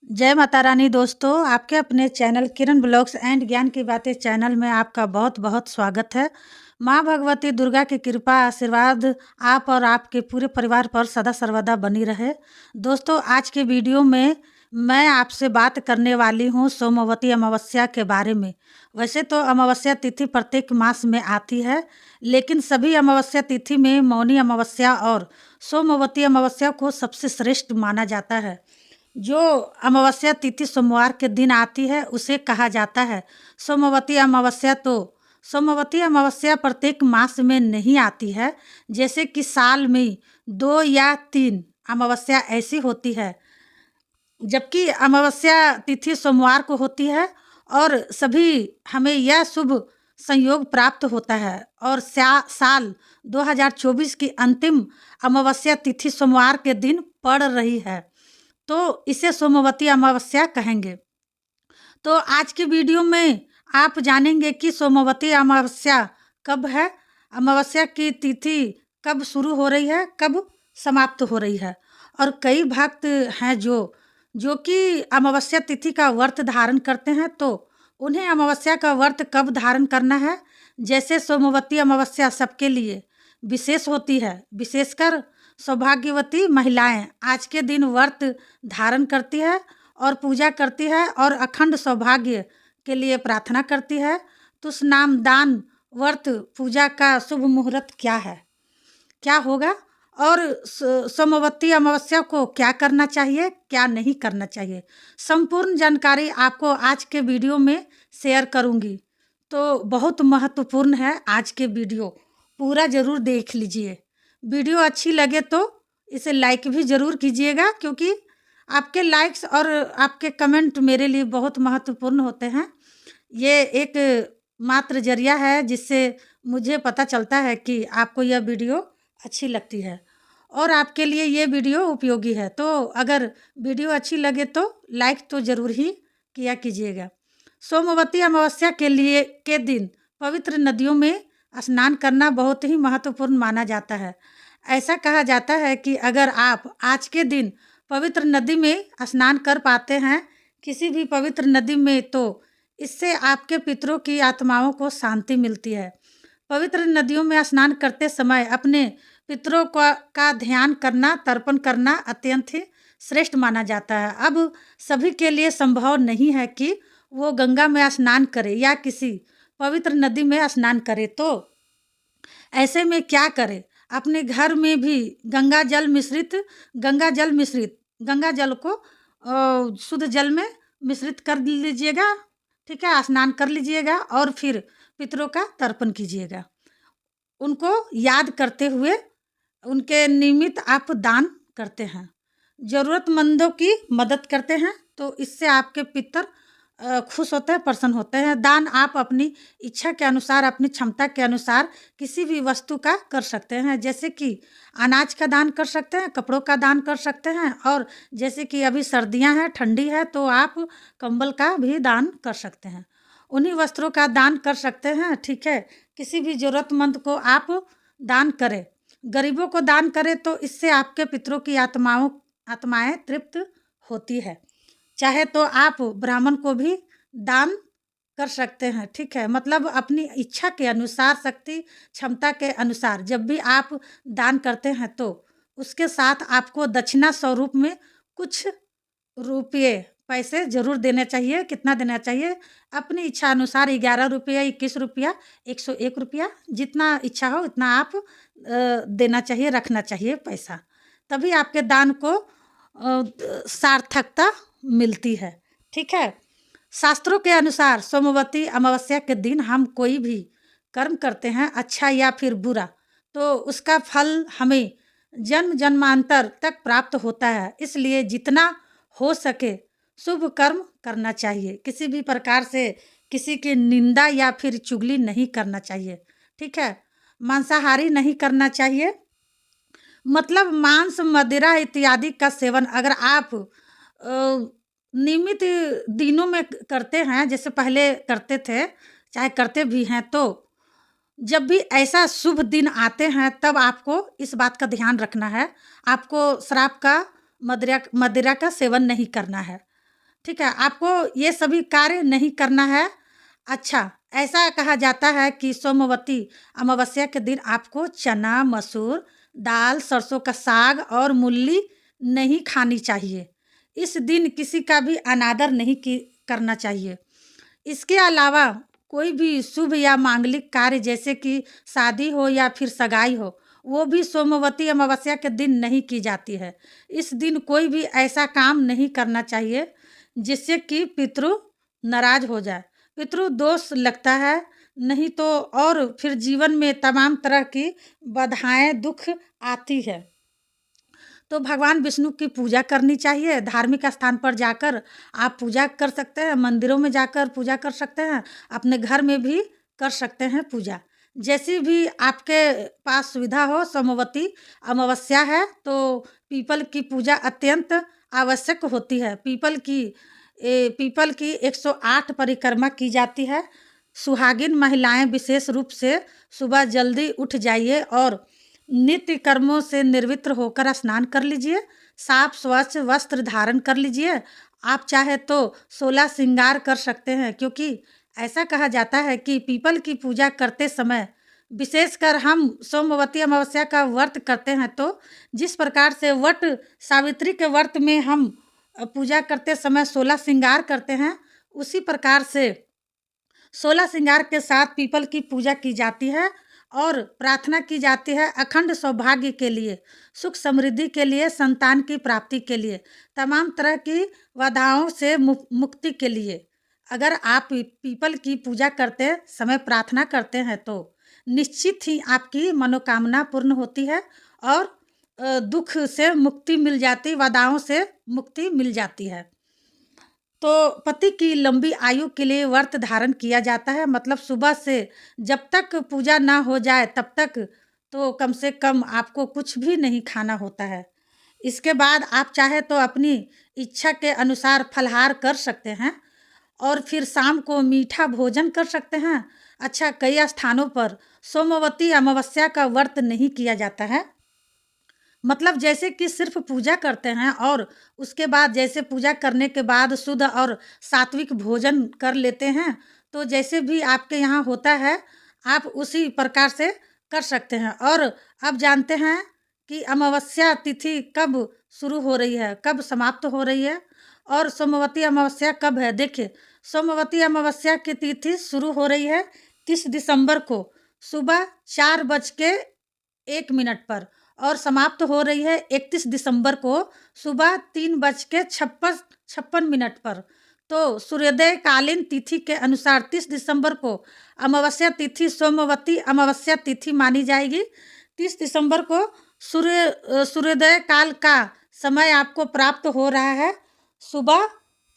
जय माता रानी दोस्तों, आपके अपने चैनल किरण ब्लॉग्स एंड ज्ञान की बातें चैनल में आपका बहुत बहुत स्वागत है। माँ भगवती दुर्गा की कृपा आशीर्वाद आप और आपके पूरे परिवार पर सदा सर्वदा बनी रहे। दोस्तों, आज के वीडियो में मैं आपसे बात करने वाली हूँ सोमवती अमावस्या के बारे में। वैसे तो अमावस्या तिथि प्रत्येक मास में आती है, लेकिन सभी अमावस्या तिथि में मौनी अमावस्या और सोमवती अमावस्या को सबसे श्रेष्ठ माना जाता है। जो अमावस्या तिथि सोमवार के दिन आती है उसे कहा जाता है सोमवती अमावस्या। तो सोमवती अमावस्या प्रत्येक मास में नहीं आती है, जैसे कि साल में 2 या 3 अमावस्या ऐसी होती है, जबकि अमावस्या तिथि सोमवार को होती है। और सभी हमें यह शुभ संयोग प्राप्त होता है और साल 2024 की अंतिम अमावस्या तिथि सोमवार के दिन पड़ रही है, तो इसे सोमवती अमावस्या कहेंगे। तो आज की वीडियो में आप जानेंगे कि सोमवती अमावस्या कब है, अमावस्या की तिथि कब शुरू हो रही है, कब समाप्त हो रही है। और कई भक्त हैं जो कि अमावस्या तिथि का व्रत धारण करते हैं, तो उन्हें अमावस्या का व्रत कब धारण करना है। जैसे सोमवती अमावस्या सबके लिए विशेष होती है, विशेषकर सौभाग्यवती महिलाएं आज के दिन व्रत धारण करती है और पूजा करती है और अखंड सौभाग्य के लिए प्रार्थना करती है। तो उस नाम दान व्रत पूजा का शुभ मुहूर्त क्या है, क्या होगा, और सोमवती अमावस्या को क्या करना चाहिए, क्या नहीं करना चाहिए, संपूर्ण जानकारी आपको आज के वीडियो में शेयर करूंगी। तो बहुत महत्वपूर्ण है आज के वीडियो, पूरा ज़रूर देख लीजिए। वीडियो अच्छी लगे तो इसे लाइक भी ज़रूर कीजिएगा, क्योंकि आपके लाइक्स और आपके कमेंट मेरे लिए बहुत महत्वपूर्ण होते हैं। ये एक मात्र जरिया है जिससे मुझे पता चलता है कि आपको यह वीडियो अच्छी लगती है और आपके लिए ये वीडियो उपयोगी है। तो अगर वीडियो अच्छी लगे तो लाइक तो ज़रूर ही किया कीजिएगा। सोमवती अमावस्या के दिन पवित्र नदियों में स्नान करना बहुत ही महत्वपूर्ण माना जाता है। ऐसा कहा जाता है कि अगर आप आज के दिन पवित्र नदी में स्नान कर पाते हैं, किसी भी पवित्र नदी में, तो इससे आपके पितरों की आत्माओं को शांति मिलती है। पवित्र नदियों में स्नान करते समय अपने पितरों का ध्यान करना, तर्पण करना अत्यंत ही श्रेष्ठ माना जाता है। अब सभी के लिए संभव नहीं है कि वो गंगा में स्नान करे या किसी पवित्र नदी में स्नान करे, तो ऐसे में क्या करे, अपने घर में भी गंगा जल को शुद्ध जल में मिश्रित कर लीजिएगा, ठीक है, स्नान कर लीजिएगा और फिर पितरों का तर्पण कीजिएगा। उनको याद करते हुए उनके निमित्त आप दान करते हैं, ज़रूरतमंदों की मदद करते हैं, तो इससे आपके पितर खुश होते हैं, प्रसन्न होते हैं। दान आप अपनी इच्छा के अनुसार, अपनी क्षमता के अनुसार किसी भी वस्तु का कर सकते हैं, जैसे कि अनाज का दान कर सकते हैं, कपड़ों का दान कर सकते हैं, और जैसे कि अभी सर्दियां हैं, ठंडी है, तो आप कंबल का भी दान कर सकते हैं, उन्हीं वस्त्रों का दान कर सकते हैं, ठीक है। किसी भी ज़रूरतमंद को आप दान करें, गरीबों को दान करें, तो इससे आपके पितरों की आत्माएं तृप्त होती है। चाहे तो आप ब्राह्मण को भी दान कर सकते हैं, ठीक है, मतलब अपनी इच्छा के अनुसार, शक्ति क्षमता के अनुसार जब भी आप दान करते हैं, तो उसके साथ आपको दक्षिणा स्वरूप में कुछ रुपये, पैसे जरूर देने चाहिए। कितना देना चाहिए, अपनी इच्छा अनुसार 11 रुपया, 21 रुपया, 101 रुपया, जितना इच्छा हो उतना आप देना चाहिए, रखना चाहिए पैसा, तभी आपके दान को सार्थकता मिलती है, ठीक है। शास्त्रों के अनुसार सोमवती अमावस्या के दिन हम कोई भी कर्म करते हैं, अच्छा या फिर बुरा, तो उसका फल हमें जन्म जन्मांतर तक प्राप्त होता है। इसलिए जितना हो सके शुभ कर्म करना चाहिए, किसी भी प्रकार से किसी की निंदा या फिर चुगली नहीं करना चाहिए, ठीक है। मांसाहारी नहीं करना चाहिए, मतलब मांस, मदिरा इत्यादि का सेवन अगर आप नियमित दिनों में करते हैं, जैसे पहले करते थे, चाहे करते भी हैं, तो जब भी ऐसा शुभ दिन आते हैं तब आपको इस बात का ध्यान रखना है, आपको शराब का, मदिरा का सेवन नहीं करना है। ठीक है, आपको ये सभी कार्य नहीं करना है। अच्छा, ऐसा कहा जाता है कि सोमवती अमावस्या के दिन आपको चना, मसूर, दाल, सरसों का साग और मूली नहीं खानी चाहिए। इस दिन किसी का भी अनादर नहीं करना चाहिए। इसके अलावा कोई भी शुभ या मांगलिक कार्य जैसे कि शादी हो या फिर सगाई हो, वो भी सोमवती अमावस्या के दिन नहीं की जाती है। इस दिन कोई भी ऐसा काम नहीं करना चाहिए जिससे कि पितृ नाराज हो जाए, पितृ दोष लगता है। नहीं तो और फिर जीवन में तमाम तरह की बाधाएं, दुख आती है। तो भगवान विष्णु की पूजा करनी चाहिए। धार्मिक स्थान पर जाकर आप पूजा कर सकते हैं, मंदिरों में जाकर पूजा कर सकते हैं, अपने घर में भी कर सकते हैं पूजा। जैसी भी आपके पास सुविधा हो। सोमवती अमावस्या है तो पीपल की पूजा अत्यंत आवश्यक होती है। पीपल की 108 परिक्रमा की जाती है। सुहागिन महिलाएं विशेष रूप से सुबह जल्दी उठ जाइए और नित्य कर्मों से निर्वित्र होकर स्नान कर लीजिए। साफ स्वच्छ वस्त्र धारण कर लीजिए। आप चाहे तो 16 श्रृंगार कर सकते हैं, क्योंकि ऐसा कहा जाता है कि पीपल की पूजा करते समय, विशेषकर हम सोमवती अमावस्या का व्रत करते हैं, तो जिस प्रकार से वट सावित्री के व्रत में हम पूजा करते समय 16 श्रृंगार करते हैं, उसी प्रकार से 16 श्रृंगार के साथ पीपल की पूजा की जाती है और प्रार्थना की जाती है अखंड सौभाग्य के लिए, सुख समृद्धि के लिए, संतान की प्राप्ति के लिए, तमाम तरह की बाधाओं से मुक्ति के लिए। अगर आप पीपल की पूजा करते समय प्रार्थना करते हैं तो निश्चित ही आपकी मनोकामना पूर्ण होती है और दुख से मुक्ति मिल जाती, बाधाओं से मुक्ति मिल जाती है। तो पति की लंबी आयु के लिए व्रत धारण किया जाता है। मतलब सुबह से जब तक पूजा ना हो जाए तब तक तो कम से कम आपको कुछ भी नहीं खाना होता है। इसके बाद आप चाहे तो अपनी इच्छा के अनुसार फलाहार कर सकते हैं और फिर शाम को मीठा भोजन कर सकते हैं। अच्छा, कई स्थानों पर सोमवती अमावस्या का व्रत नहीं किया जाता है। मतलब जैसे कि सिर्फ पूजा करते हैं और उसके बाद जैसे पूजा करने के बाद शुद्ध और सात्विक भोजन कर लेते हैं, तो जैसे भी आपके यहाँ होता है आप उसी प्रकार से कर सकते हैं। और अब जानते हैं कि अमावस्या तिथि कब शुरू हो रही है, कब समाप्त हो रही है और सोमवती अमावस्या कब है। देखिए, सोमवती अमावस्या की तिथि शुरू हो रही है 30 दिसंबर को सुबह 4:01 पर और समाप्त हो रही है 31 दिसंबर को सुबह 3:56 पर। तो सूर्योदय कालीन तिथि के अनुसार 30 दिसंबर को अमावस्या तिथि सोमवती अमावस्या तिथि मानी जाएगी। 30 दिसंबर को सूर्योदय काल का समय आपको प्राप्त हो रहा है सुबह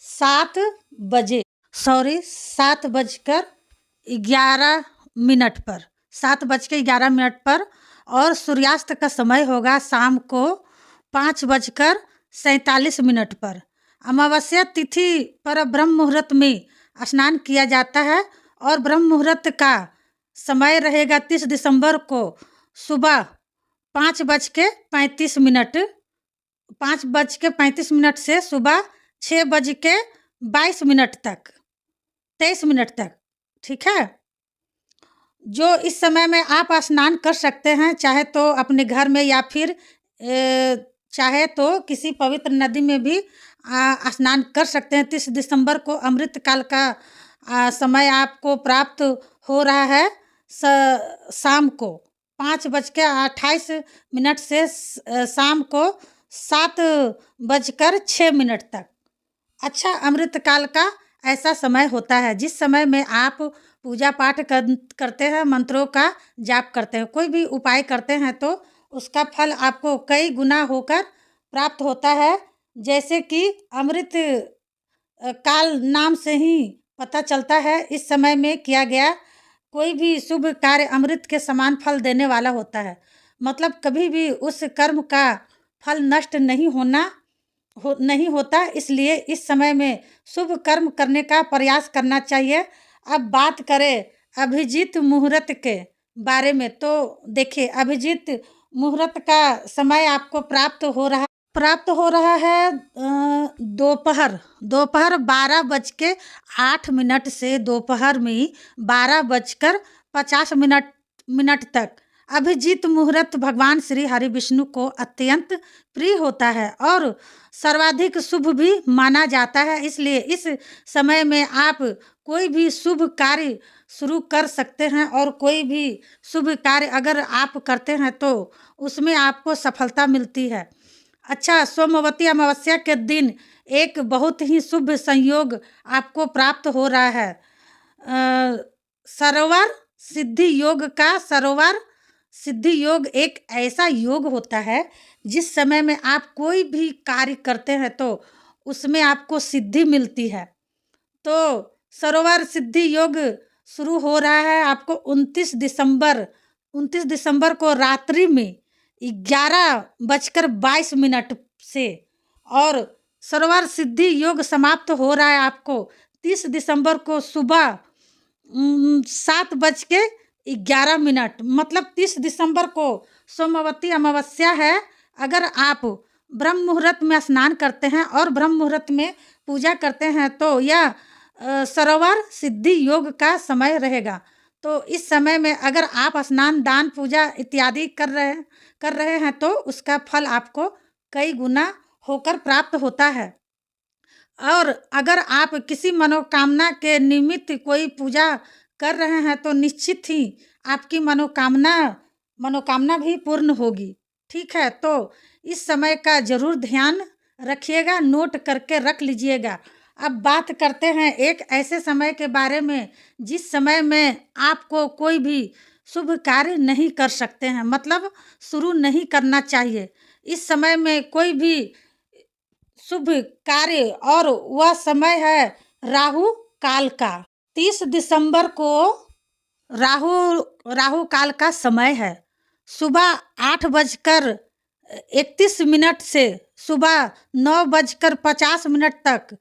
7:11 पर, 7:11 पर। और सूर्यास्त का समय होगा शाम को 5:47 पर। अमावस्या तिथि पर ब्रह्म मुहूर्त में स्नान किया जाता है और ब्रह्म मुहूर्त का समय रहेगा 30 दिसंबर को सुबह 5:35, 5:35 से सुबह 6:22 तक, 23 तक। ठीक है, जो इस समय में आप स्नान कर सकते हैं, चाहे तो अपने घर में या फिर चाहे तो किसी पवित्र नदी में भी स्नान कर सकते हैं। 30 दिसंबर को अमृत काल का समय आपको प्राप्त हो रहा है शाम को 5:28 से शाम को 7:06 तक। अच्छा, अमृत काल का ऐसा समय होता है जिस समय में आप पूजा पाठ करते हैं, मंत्रों का जाप करते हैं, कोई भी उपाय करते हैं तो उसका फल आपको कई गुना होकर प्राप्त होता है। जैसे कि अमृत काल नाम से ही पता चलता है, इस समय में किया गया कोई भी शुभ कार्य अमृत के समान फल देने वाला होता है। मतलब कभी भी उस कर्म का फल नष्ट नहीं होता। इसलिए इस समय में शुभ कर्म करने का प्रयास करना चाहिए। अब बात करें अभिजीत मुहूर्त के बारे में, तो देखिए, अभिजीत मुहूर्त का समय आपको प्राप्त हो रहा प्राप्त हो रहा है दोपहर दोपहर 12:08 से दोपहर में 12:50 तक। अभिजीत मुहूर्त भगवान श्री हरि विष्णु को अत्यंत प्रिय होता है और सर्वाधिक शुभ भी माना जाता है। इसलिए इस समय में आप कोई भी शुभ कार्य शुरू कर सकते हैं और कोई भी शुभ कार्य अगर आप करते हैं तो उसमें आपको सफलता मिलती है। अच्छा, सोमवती अमावस्या के दिन एक बहुत ही शुभ संयोग आपको प्राप्त हो रहा है। सरोवर सिद्धि योग का सरोवर सिद्धि योग एक ऐसा योग होता है जिस समय में आप कोई भी कार्य करते हैं तो उसमें आपको सिद्धि मिलती है। तो सरोवर सिद्धि योग शुरू हो रहा है आपको 29 दिसंबर को रात्रि में 11:22 से, और सरोवर सिद्धि योग समाप्त हो रहा है आपको 30 दिसंबर को सुबह 7:11। मतलब 30 दिसंबर को सोमवती अमावस्या है। अगर आप ब्रह्म मुहूर्त में स्नान करते हैं और ब्रह्म मुहूर्त में पूजा करते हैं तो यह सरोवर सिद्धि योग का समय रहेगा। तो इस समय में अगर आप स्नान दान पूजा इत्यादि कर रहे हैं तो उसका फल आपको कई गुना होकर प्राप्त होता है। और अगर आप किसी मनोकामना के निमित्त कोई पूजा कर रहे हैं तो निश्चित ही आपकी मनोकामना भी पूर्ण होगी। ठीक है, तो इस समय का जरूर ध्यान रखिएगा, नोट करके रख लीजिएगा। अब बात करते हैं एक ऐसे समय के बारे में जिस समय में आपको कोई भी शुभ कार्य नहीं कर सकते हैं, मतलब शुरू नहीं करना चाहिए। इस समय में कोई भी शुभ कार्य, और वह समय है राहु काल का। 30 दिसंबर को राहु काल का समय है सुबह 8:31 से सुबह 9:50 तक।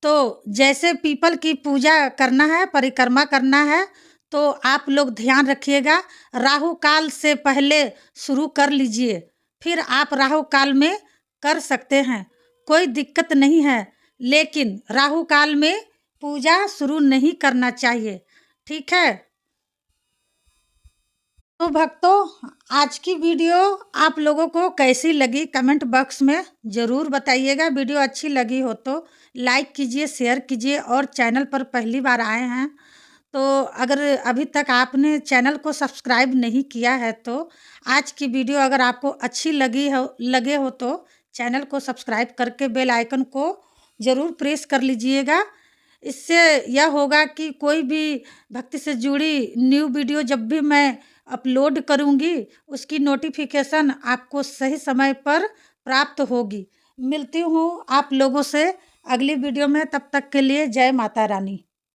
तो जैसे पीपल की पूजा करना है, परिक्रमा करना है, तो आप लोग ध्यान रखिएगा राहु काल से पहले शुरू कर लीजिए, फिर आप राहु काल में कर सकते हैं, कोई दिक्कत नहीं है। लेकिन राहु काल में पूजा शुरू नहीं करना चाहिए। ठीक है, तो भक्तों, आज की वीडियो आप लोगों को कैसी लगी कमेंट बॉक्स में ज़रूर बताइएगा। वीडियो अच्छी लगी हो तो लाइक कीजिए, शेयर कीजिए, और चैनल पर पहली बार आए हैं तो अगर अभी तक आपने चैनल को सब्सक्राइब नहीं किया है तो आज की वीडियो अगर आपको अच्छी लगे हो तो चैनल को सब्सक्राइब करके बेल आइकन को ज़रूर प्रेस कर लीजिएगा। इससे यह होगा कि कोई भी भक्ति से जुड़ी न्यू वीडियो जब भी मैं अपलोड करूंगी उसकी नोटिफिकेशन आपको सही समय पर प्राप्त होगी। मिलती हूँ आप लोगों से अगली वीडियो में, तब तक के लिए जय माता रानी।